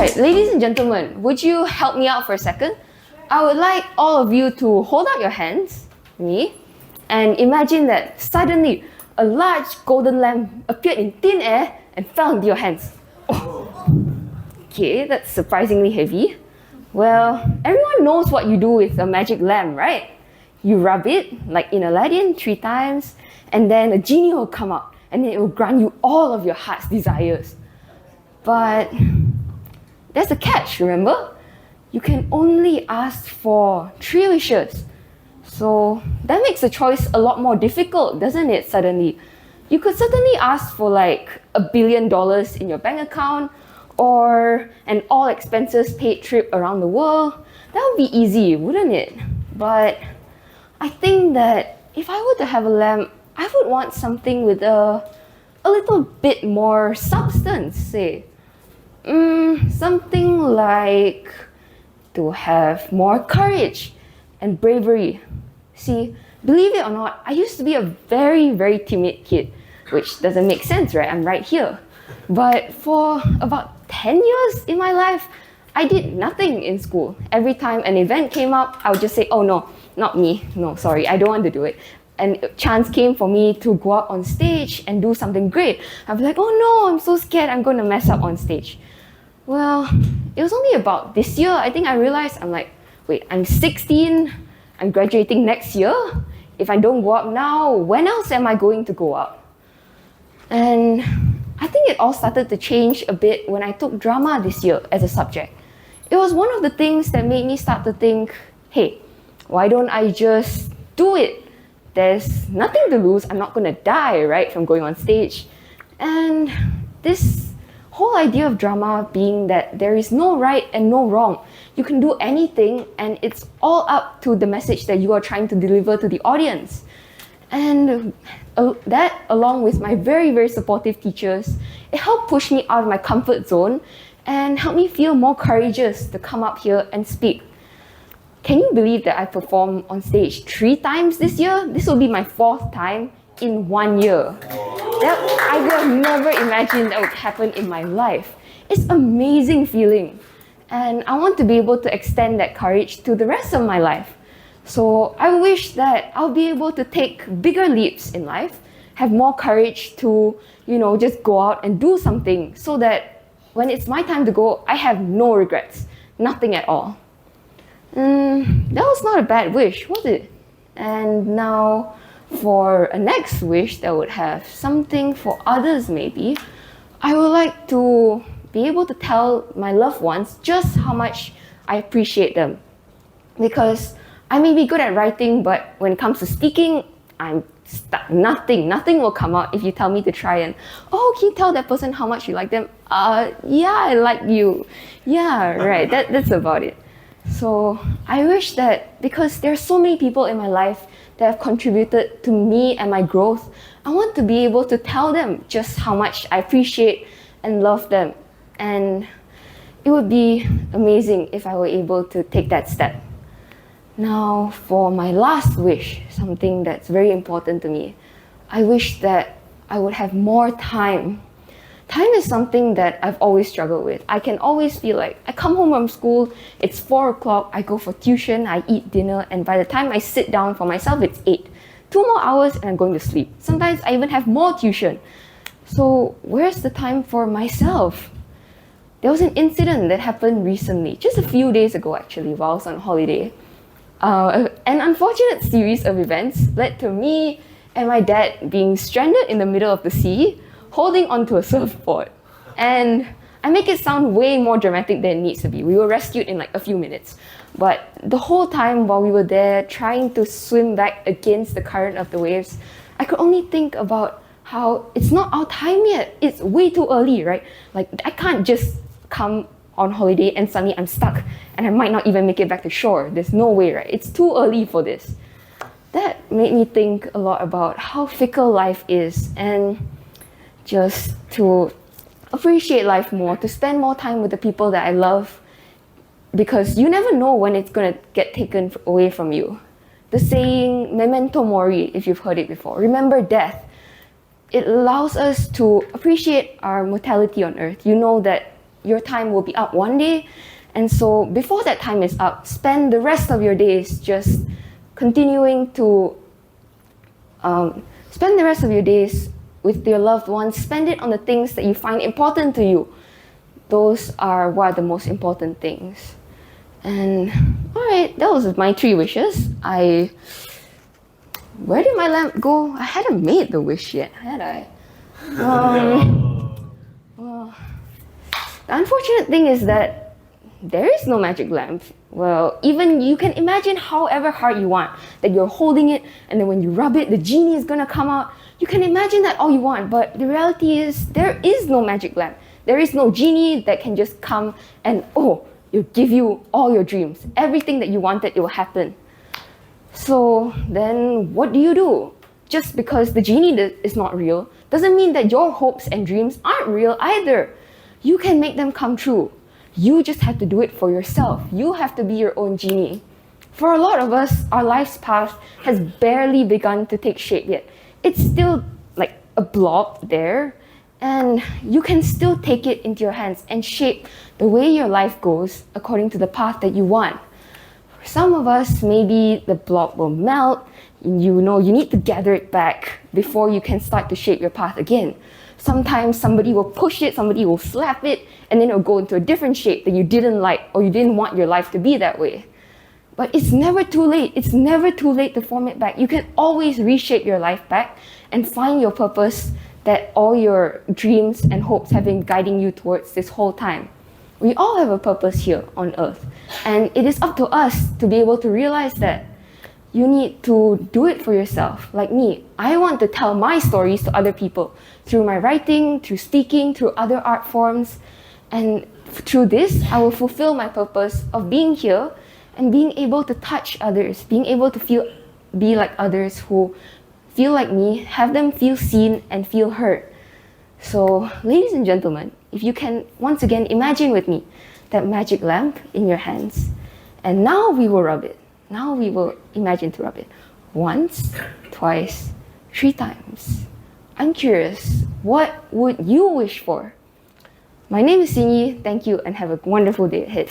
Alright, ladies and gentlemen, would you help me out for a second? I would like all of you to hold out your hands, me, and imagine that suddenly a large golden lamp appeared in thin air and fell into your hands. Oh. Okay, that's surprisingly heavy. Well, everyone knows what you do with a magic lamp, right? You rub it, like in Aladdin, 3 times, and then a genie will come out, and then it will grant you all of your heart's desires. But there's a catch, remember? You can only ask for 3 wishes. So that makes the choice a lot more difficult, doesn't it, suddenly? You could certainly ask for like $1 billion in your bank account, or an all expenses paid trip around the world. That would be easy, wouldn't it? But I think that if I were to have a lamp, I would want something with a little bit more substance, say. Something like to have more courage and bravery. See, believe it or not, I used to be a very, very timid kid, which doesn't make sense, right? I'm right here. But for about 10 years in my life, I did nothing in school. Every time an event came up, I would just say, oh no, not me. No, sorry, I don't want to do it. And a chance came for me to go up on stage and do something great. I'd be like, oh no, I'm so scared I'm going to mess up on stage. Well, it was only about this year, I think I realized, I'm like, wait, I'm 16, I'm graduating next year. If I don't go up now, when else am I going to go up? And I think it all started to change a bit when I took drama this year as a subject. It was one of the things that made me start to think, hey, why don't I just do it? There's nothing to lose. I'm not going to die, right, from going on stage. And this whole idea of drama being that there is no right and no wrong. You can do anything, and it's all up to the message that you are trying to deliver to the audience. And that, along with my very, very supportive teachers, it helped push me out of my comfort zone and helped me feel more courageous to come up here and speak. Can you believe that I performed on stage 3 times this year? This will be my 4th time in 1 year. I would have never imagined that would happen in my life. It's an amazing feeling. And I want to be able to extend that courage to the rest of my life. So I wish that I'll be able to take bigger leaps in life, have more courage to, just go out and do something so that when it's my time to go, I have no regrets, nothing at all. That was not a bad wish, was it? And now for a next wish that would have something for others maybe, I would like to be able to tell my loved ones just how much I appreciate them. Because I may be good at writing, but when it comes to speaking, I'm stuck. Nothing will come out if you tell me to try and, oh, can you tell that person how much you like them? Yeah, I like you. Yeah, right, that's about it. So I wish that because there are so many people in my life that have contributed to me and my growth, I want to be able to tell them just how much I appreciate and love them. And it would be amazing if I were able to take that step. Now, for my last wish, something that's very important to me, I wish that I would have more time. Time is something that I've always struggled with. I can always feel like I come home from school, it's 4 o'clock, I go for tuition, I eat dinner, and by the time I sit down for myself, it's 8. 2 more hours and I'm going to sleep. Sometimes I even have more tuition. So where's the time for myself? There was an incident that happened recently, just a few days ago actually, while I was on holiday. An unfortunate series of events led to me and my dad being stranded in the middle of the sea, holding onto a surfboard. And I make it sound way more dramatic than it needs to be. We were rescued in like a few minutes. But the whole time while we were there trying to swim back against the current of the waves, I could only think about how it's not our time yet. It's way too early, right? Like I can't just come on holiday and suddenly I'm stuck and I might not even make it back to shore. There's no way, right? It's too early for this. That made me think a lot about how fickle life is and just to appreciate life more, to spend more time with the people that I love, because you never know when it's going to get taken away from you. The saying, memento mori, if you've heard it before, remember death. It allows us to appreciate our mortality on earth. You know that your time will be up one day. And so before that time is up, spend the rest of your days just continuing to spend the rest of your days with your loved ones. Spend it on the things that you find important to you. Those are what are the most important things. And all right, that was my 3 wishes. Where did my lamp go? I hadn't made the wish yet, had I? Well, the unfortunate thing is that there is no magic lamp. Well, even you can imagine however hard you want that you're holding it, and then when you rub it, the genie is gonna come out. You can imagine that all you want, but the reality is there is no magic lamp. There is no genie that can just come and it'll give you all your dreams. Everything that you wanted, it will happen. So then what do? Just because the genie is not real doesn't mean that your hopes and dreams aren't real either. You can make them come true. You just have to do it for yourself. You have to be your own genie. For a lot of us, our life's path has barely begun to take shape yet. It's still like a blob there, and you can still take it into your hands and shape the way your life goes according to the path that you want. For some of us, maybe the blob will melt. You need to gather it back before you can start to shape your path again. Sometimes somebody will push it, somebody will slap it, and then it'll go into a different shape that you didn't like or you didn't want your life to be that way. But it's never too late. It's never too late to form it back. You can always reshape your life back and find your purpose that all your dreams and hopes have been guiding you towards this whole time. We all have a purpose here on earth, and it is up to us to be able to realize that. You need to do it for yourself. Like me, I want to tell my stories to other people through my writing, through speaking, through other art forms. And through this, I will fulfill my purpose of being here and being able to touch others, being able to be like others who feel like me, have them feel seen and feel heard. So, ladies and gentlemen, if you can once again imagine with me that magic lamp in your hands, and now we will rub it. Now we will imagine to rub it once, twice, 3 times. I'm curious, what would you wish for? My name is Xin Yi. Thank you and have a wonderful day ahead.